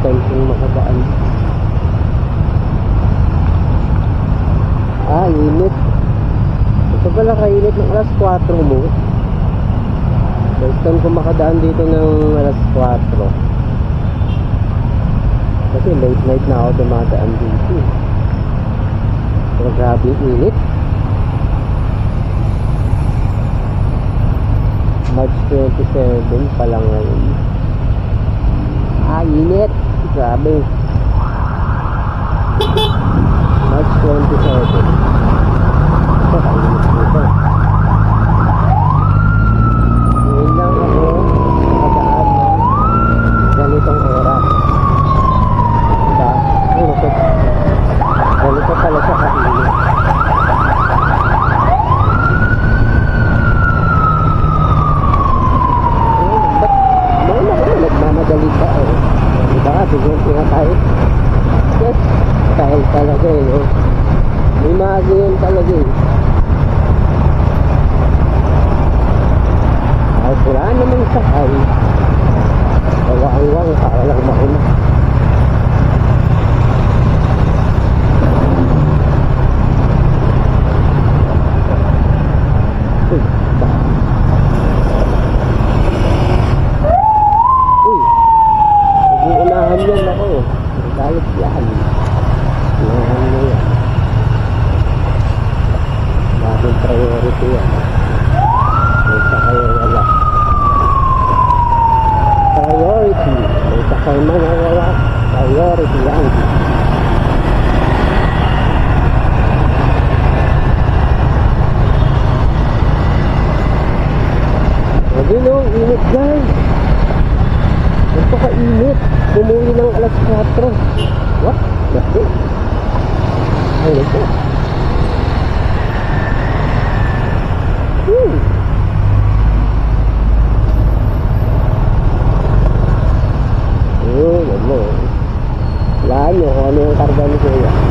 time kung makadaan. Init. Ito pala kainit ng alas 4 mo. First time kung makadaan dito ng alas 4. Kasi late night na ako dumadaan dito. Pero grabe init. March 27 pa lang ngayon. Init. Grabe. March 27. Kainit dito. Ngayon lang ako nakadaan ng ganitong oras. Diba? Ganito pala siya kainit. Nagmamadali ka diba? Bigyan nga tayo. Yes, style talaga no? May mga ganyan talaga Ay, wala naman sakay. Wawang-wang para lang mauna. Yan ako, galit yan. Unahan mo yan. Bagong priority yan. May sakay wala. Priority. May sakay man wala. Priority yan. Sabi no, init guys. Napakainit. Bumuwi ng alas 4. What? That's it. Ano ito? Wala mo. Wala nyo kung ano yung karga ni Kuya.